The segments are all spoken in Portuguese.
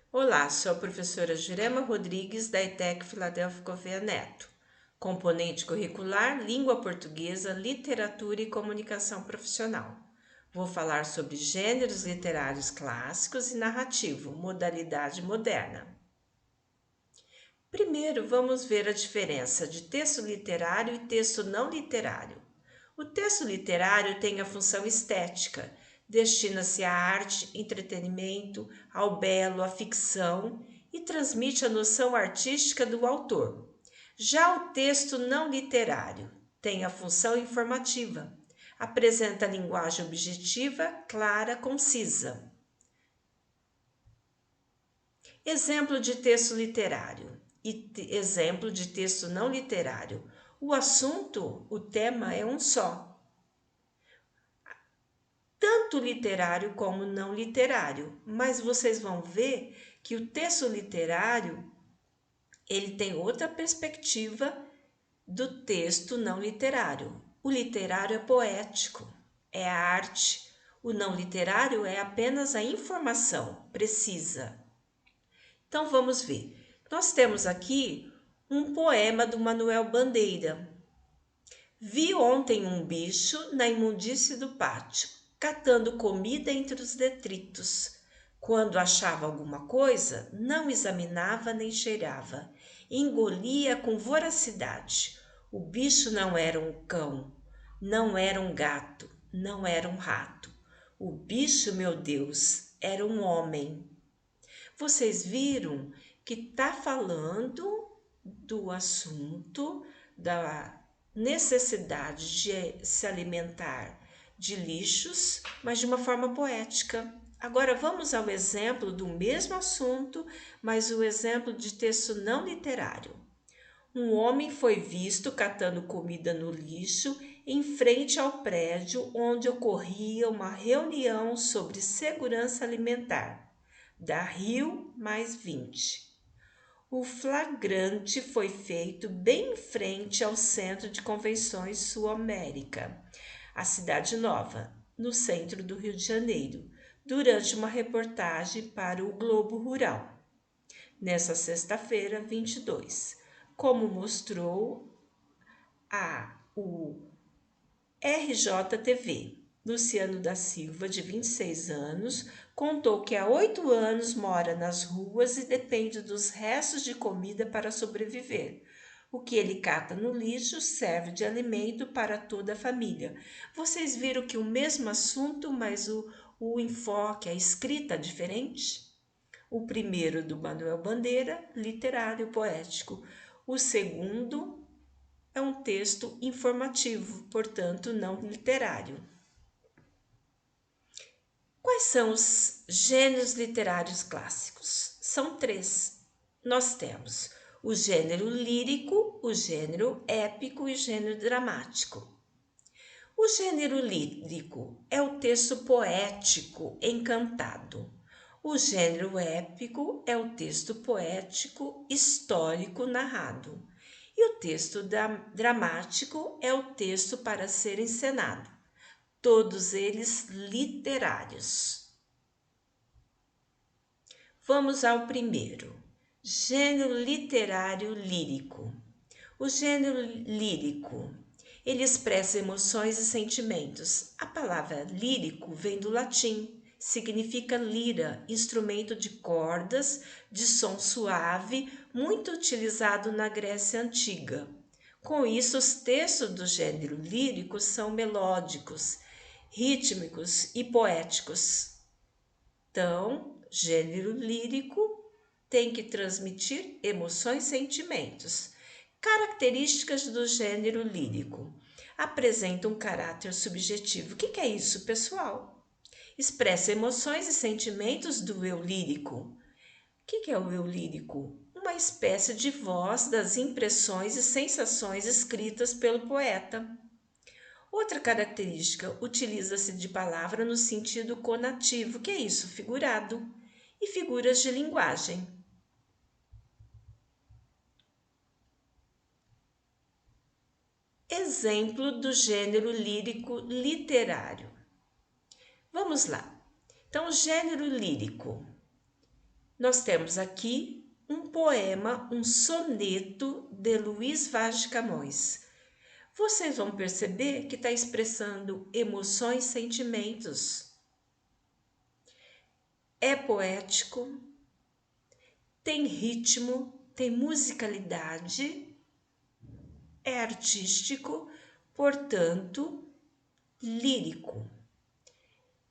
Olá, sou a professora Jurema Rodrigues, da ETEC Filadélfia Gouveia Neto. Componente curricular, língua portuguesa, literatura e comunicação profissional. Vou falar sobre gêneros literários clássicos e narrativo, modalidade moderna. Primeiro, vamos ver a diferença de texto literário e texto não literário. O texto literário tem a função estética, destina-se à arte, entretenimento, ao belo, à ficção e transmite a noção artística do autor. Já o texto não literário tem a função informativa, apresenta linguagem objetiva, clara, concisa. Exemplo de texto literário e exemplo de texto não literário. O assunto, o tema é um só, tanto literário como não literário, mas vocês vão ver que o texto literário ele tem outra perspectiva do texto não literário. O literário é poético, é a arte. O não literário é apenas a informação precisa. Então vamos ver. Nós temos aqui um poema do Manuel Bandeira. Vi ontem um bicho na imundície do pátio, catando comida entre os detritos. Quando achava alguma coisa, não examinava nem cheirava, engolia com voracidade. O bicho não era um cão, não era um gato, não era um rato. O bicho, meu Deus, era um homem. Vocês viram que está falando do assunto da necessidade de se alimentar de lixos, mas de uma forma poética. Agora vamos ao exemplo do mesmo assunto, mas o exemplo de texto não literário. Um homem foi visto catando comida no lixo em frente ao prédio onde ocorria uma reunião sobre segurança alimentar, da Rio +20. O flagrante foi feito bem em frente ao Centro de Convenções Sul-América, a Cidade Nova, no centro do Rio de Janeiro, durante uma reportagem para o Globo Rural, nessa sexta-feira, 22, como mostrou o RJTV. Luciano da Silva, de 26 anos, contou que há 8 anos mora nas ruas e depende dos restos de comida para sobreviver. O que ele cata no lixo serve de alimento para toda a família. Vocês viram que o mesmo assunto, mas o enfoque, a escrita é diferente? O primeiro do Manuel Bandeira, literário, poético. O segundo é um texto informativo, portanto, não literário. Quais são os gêneros literários clássicos? São 3. Nós temos o gênero lírico, o gênero épico e o gênero dramático. O gênero lírico é o texto poético encantado. O gênero épico é o texto poético histórico narrado. E o texto dramático é o texto para ser encenado. Todos eles literários. Vamos ao primeiro. Gênero literário lírico. O gênero lírico, ele expressa emoções e sentimentos. A palavra lírico vem do latim, significa lira, instrumento de cordas, de som suave, muito utilizado na Grécia Antiga. Com isso, os textos do gênero lírico são melódicos, rítmicos e poéticos. Então, gênero lírico tem que transmitir emoções e sentimentos. Características do gênero lírico. Apresenta um caráter subjetivo. O que é isso, pessoal? Expressa emoções e sentimentos do eu lírico. O que é o eu lírico? Uma espécie de voz das impressões e sensações escritas pelo poeta. Outra característica, utiliza-se de palavra no sentido conativo, que é isso, figurado, e figuras de linguagem. Exemplo do gênero lírico literário. Vamos lá. Então, o gênero lírico Nós temos aqui um poema, um soneto de Luís Vaz de Camões. Vocês vão perceber que está expressando emoções, sentimentos. É poético, tem ritmo, tem musicalidade, é artístico, portanto, lírico.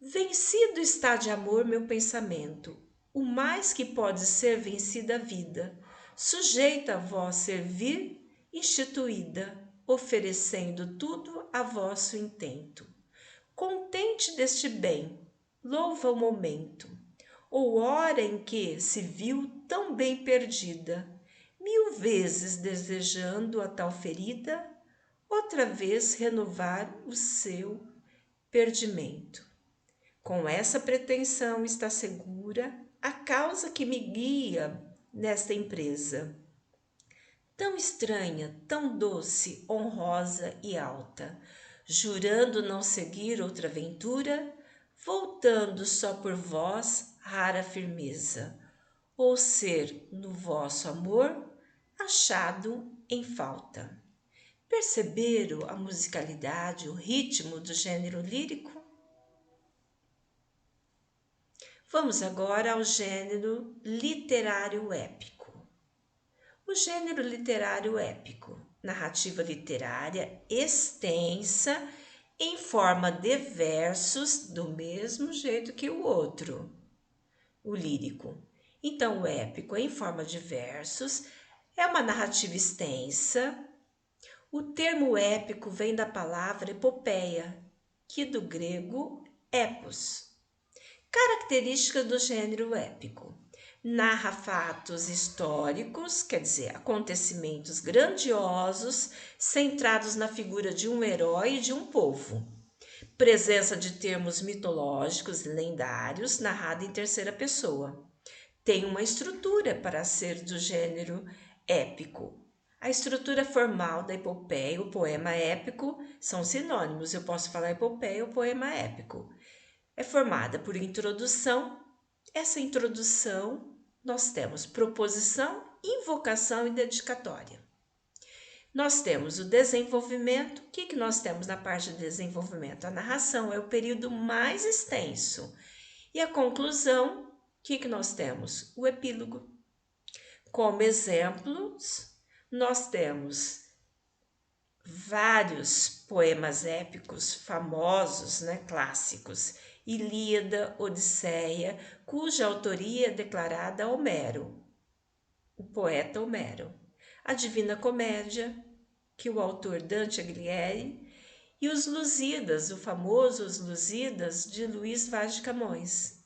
Vencido está de amor meu pensamento, o mais que pode ser vencida a vida, sujeita a vós servir, instituída, oferecendo tudo a vosso intento. Contente deste bem, louva o momento, ou hora em que se viu tão bem perdida, 1000 vezes desejando a tal ferida, outra vez renovar o seu perdimento. Com essa pretensão está segura a causa que me guia nesta empresa. Tão estranha, tão doce, honrosa e alta, jurando não seguir outra aventura, voltando só por vós rara firmeza, ou ser no vosso amor achado em falta. Perceberam a musicalidade, o ritmo do gênero lírico? Vamos agora ao gênero literário épico. O gênero literário épico, narrativa literária extensa em forma de versos, do mesmo jeito que o outro, o lírico. Então, o épico em forma de versos é uma narrativa extensa. O termo épico vem da palavra epopeia, que do grego epos. Característica do gênero épico: narra fatos históricos, quer dizer, acontecimentos grandiosos, centrados na figura de um herói e de um povo. Presença de termos mitológicos e lendários, narrado em terceira pessoa. Tem uma estrutura para ser do gênero épico. A estrutura formal da epopeia, o poema épico, são sinônimos. Eu posso falar epopeia ou poema épico. É formada por introdução. Essa introdução nós temos proposição, invocação e dedicatória. Nós temos o desenvolvimento. O que nós temos na parte de desenvolvimento? A narração é o período mais extenso. E a conclusão, o que nós temos? O epílogo. Como exemplos, nós temos vários poemas épicos famosos, clássicos. Ilíada, Odisseia, cuja autoria é declarada a Homero, o poeta Homero. A Divina Comédia, que o autor Dante Alighieri, e os Lusíadas, o famoso Os Lusíadas de Luís Vaz de Camões.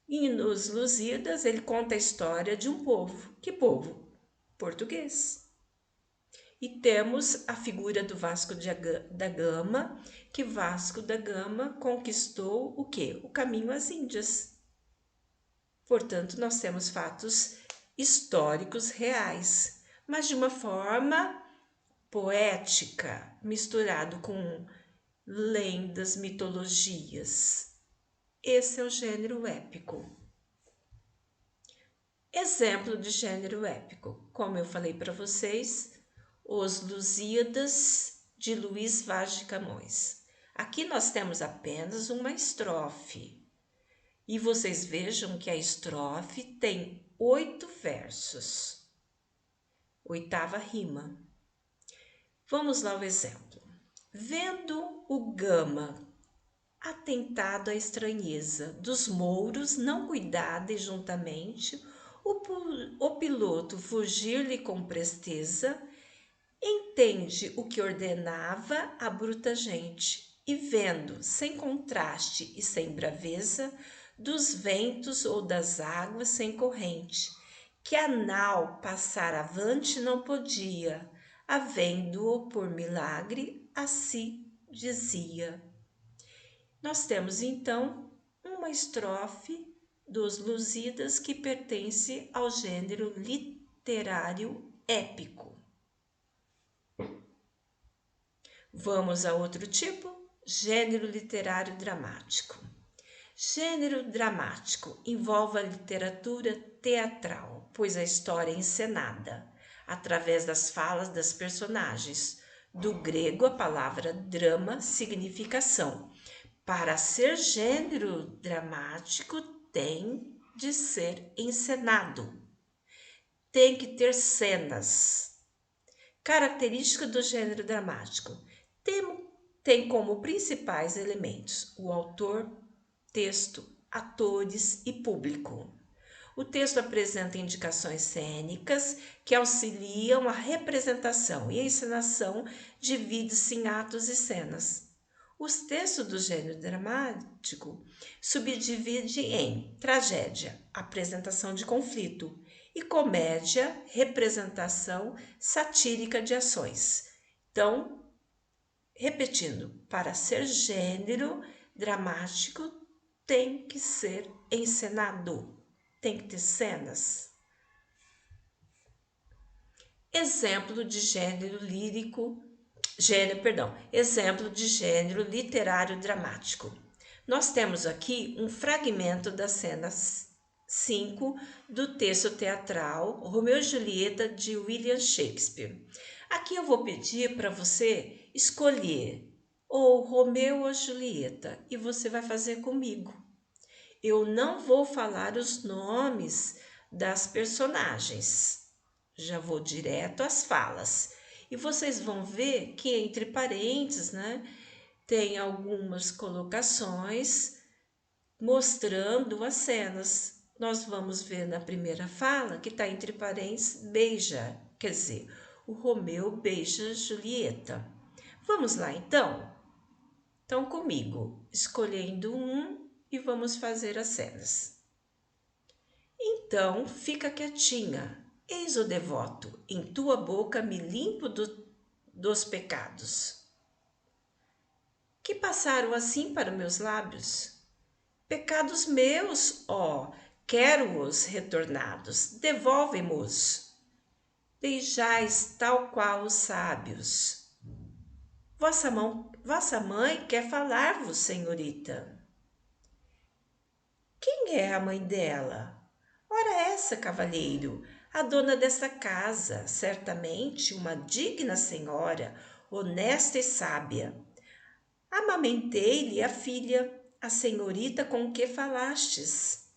E nos Lusíadas ele conta a história de um povo. Que povo? Português. E temos a figura do Vasco da Gama, que Vasco da Gama conquistou o quê? O caminho às Índias. Portanto, nós temos fatos históricos reais, mas de uma forma poética, misturado com lendas, mitologias. Esse é o gênero épico. Exemplo de gênero épico, como eu falei para vocês, Os Lusíadas de Luís Vaz de Camões. Aqui nós temos apenas uma estrofe. E vocês vejam que a estrofe tem 8 versos. 8ª rima. Vamos lá ao exemplo. Vendo o Gama atentado à estranheza dos mouros, não cuidada e juntamente, o piloto fugir-lhe com presteza, entende o que ordenava a bruta gente, e vendo, sem contraste e sem braveza, dos ventos ou das águas sem corrente, que a nau passar avante não podia, havendo-o por milagre, assim dizia. Nós temos então uma estrofe dos Lusíadas que pertence ao gênero literário épico. Vamos a outro tipo, gênero literário dramático. Gênero dramático envolve a literatura teatral, pois a história é encenada através das falas das personagens. Do grego, a palavra drama significa ação. Para ser gênero dramático, tem de ser encenado, tem que ter cenas. Característica do gênero dramático: tem como principais elementos o autor, texto, atores e público. O texto apresenta indicações cênicas que auxiliam a representação e a encenação divide-se em atos e cenas. Os textos do gênero dramático subdivide em tragédia, apresentação de conflito, e comédia, representação satírica de ações. Então, repetindo, para ser gênero dramático tem que ser encenado, tem que ter cenas. Exemplo de gênero lírico, exemplo de gênero literário dramático. Nós temos aqui um fragmento da cena 5 do texto teatral Romeu e Julieta de William Shakespeare. Aqui eu vou pedir para você escolher ou Romeu ou Julieta e você vai fazer comigo. Eu não vou falar os nomes das personagens, já vou direto às falas. E vocês vão ver que entre parênteses, tem algumas colocações mostrando as cenas. Nós vamos ver na primeira fala que está entre parênteses beija, quer dizer, o Romeu beija Julieta. Vamos lá então? Então comigo, escolhendo um e vamos fazer as cenas. Então fica quietinha, eis o devoto, em tua boca me limpo dos pecados. Que passaram assim para meus lábios? Pecados meus, ó, quero-os retornados, devolve-mos. Beijais tal qual os sábios. Vossa mãe quer falar-vos, senhorita. Quem é a mãe dela? Ora essa, cavalheiro, a dona desta casa, certamente uma digna senhora, honesta e sábia. Amamentei-lhe a filha, a senhorita com que falastes.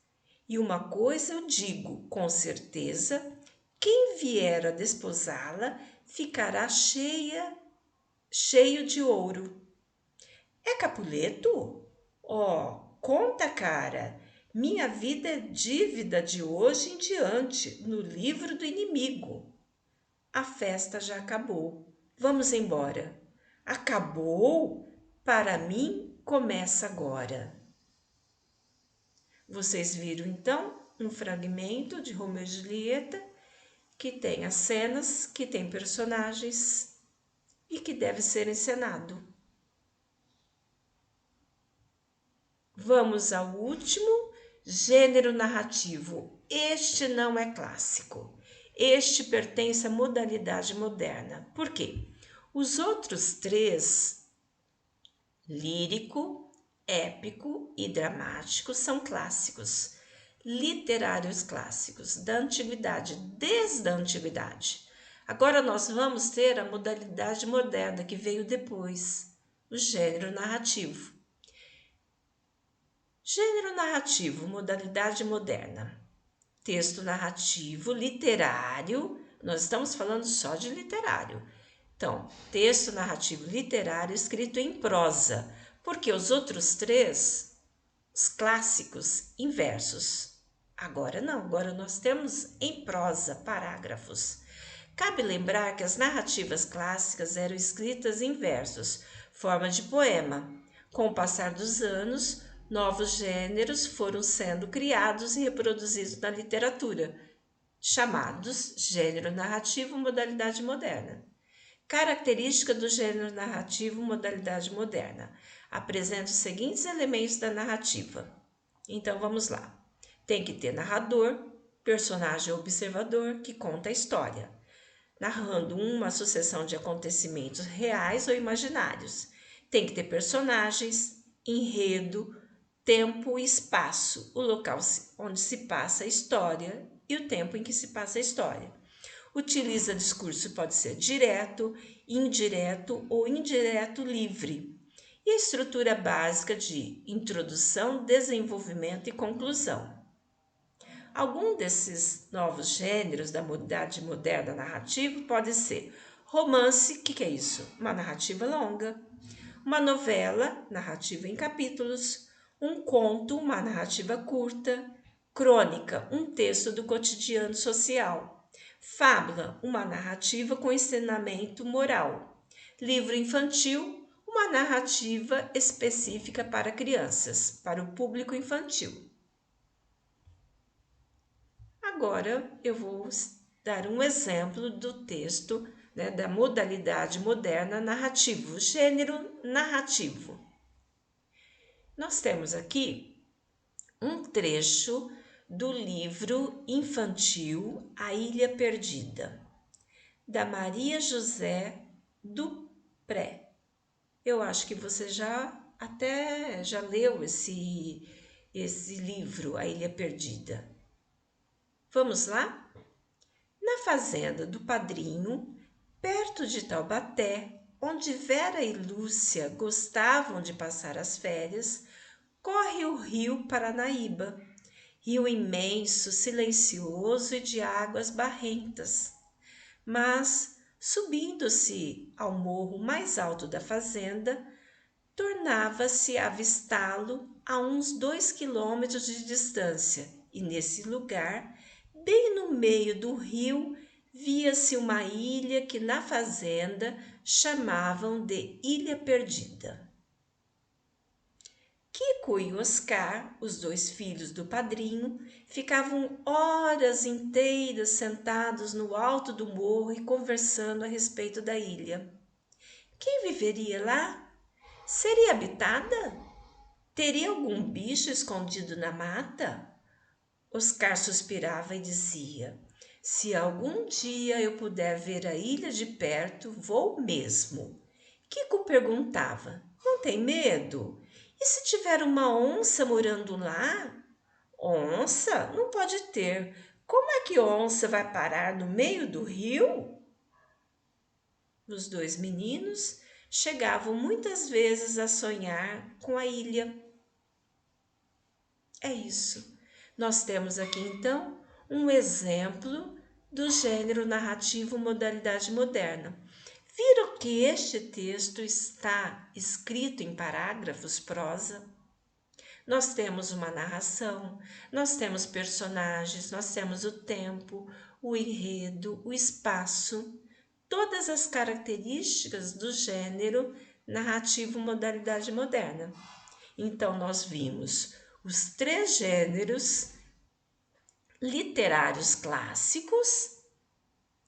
E uma coisa eu digo com certeza, quem vier a desposá-la ficará cheio de ouro. É Capuleto? Oh, conta, cara, minha vida é dívida de hoje em diante, no livro do inimigo. A festa já acabou. Vamos embora. Acabou? Para mim, começa agora. Vocês viram, então, um fragmento de Romeu e Julieta que tem as cenas, que tem personagens e que deve ser encenado. Vamos ao último, gênero narrativo. Este não é clássico. Este pertence à modalidade moderna. Por quê? Os outros três, lírico, épico e dramático, são clássicos, literários clássicos da antiguidade, desde a antiguidade. Agora nós vamos ter a modalidade moderna que veio depois, o gênero narrativo. Gênero narrativo, modalidade moderna. Texto narrativo, literário, nós estamos falando só de literário. Então, texto narrativo literário escrito em prosa, porque os outros três, os clássicos, em versos. Agora não, agora nós temos em prosa, parágrafos. Cabe lembrar que as narrativas clássicas eram escritas em versos, forma de poema. Com o passar dos anos, novos gêneros foram sendo criados e reproduzidos na literatura, chamados gênero narrativo modalidade moderna. Característica do gênero narrativo modalidade moderna. Apresenta os seguintes elementos da narrativa. Então vamos lá. Tem que ter narrador, personagem observador que conta a história, narrando uma sucessão de acontecimentos reais ou imaginários. Tem que ter personagens, enredo, tempo e espaço, o local onde se passa a história e o tempo em que se passa a história. Utiliza discurso pode ser direto, indireto ou indireto livre. E a estrutura básica de introdução, desenvolvimento e conclusão. Algum desses novos gêneros da modalidade moderna narrativa pode ser romance, que é isso? Uma narrativa longa. Uma novela, narrativa em capítulos. Um conto, uma narrativa curta. Crônica, um texto do cotidiano social. Fábula, uma narrativa com ensinamento moral. Livro infantil, uma narrativa específica para crianças, para o público infantil. Agora eu vou dar um exemplo do texto, né, da modalidade moderna narrativo, gênero narrativo. Nós temos aqui um trecho do livro infantil A Ilha Perdida, da Maria José Dupré. Eu acho que você já leu esse livro, A Ilha Perdida. Vamos lá? Na fazenda do padrinho, perto de Taubaté, onde Vera e Lúcia gostavam de passar as férias, corre o rio Paranaíba, rio imenso, silencioso e de águas barrentas. Mas, subindo-se ao morro mais alto da fazenda, tornava-se a avistá-lo a uns 2 quilômetros de distância, e nesse lugar, bem no meio do rio, via-se uma ilha que na fazenda chamavam de Ilha Perdida. Kiko e Oscar, os 2 filhos do padrinho, ficavam horas inteiras sentados no alto do morro e conversando a respeito da ilha. Quem viveria lá? Seria habitada? Teria algum bicho escondido na mata? Oscar suspirava e dizia: se algum dia eu puder ver a ilha de perto, vou mesmo. Kiko perguntava: não tem medo? E se tiver uma onça morando lá? Onça? Não pode ter. Como é que onça vai parar no meio do rio? Os 2 meninos chegavam muitas vezes a sonhar com a ilha. É isso. Nós temos aqui então um exemplo do gênero narrativo modalidade moderna. Viram que este texto está escrito em parágrafos prosa? Nós temos uma narração, nós temos personagens, nós temos o tempo, o enredo, o espaço, todas as características do gênero narrativo modalidade moderna. Então, nós vimos os 3 gêneros literários clássicos,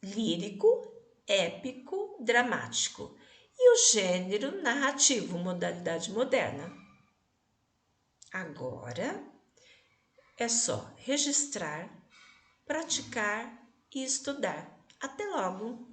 lírico, épico, dramático, e o gênero narrativo, modalidade moderna. Agora é só registrar, praticar e estudar. Até logo!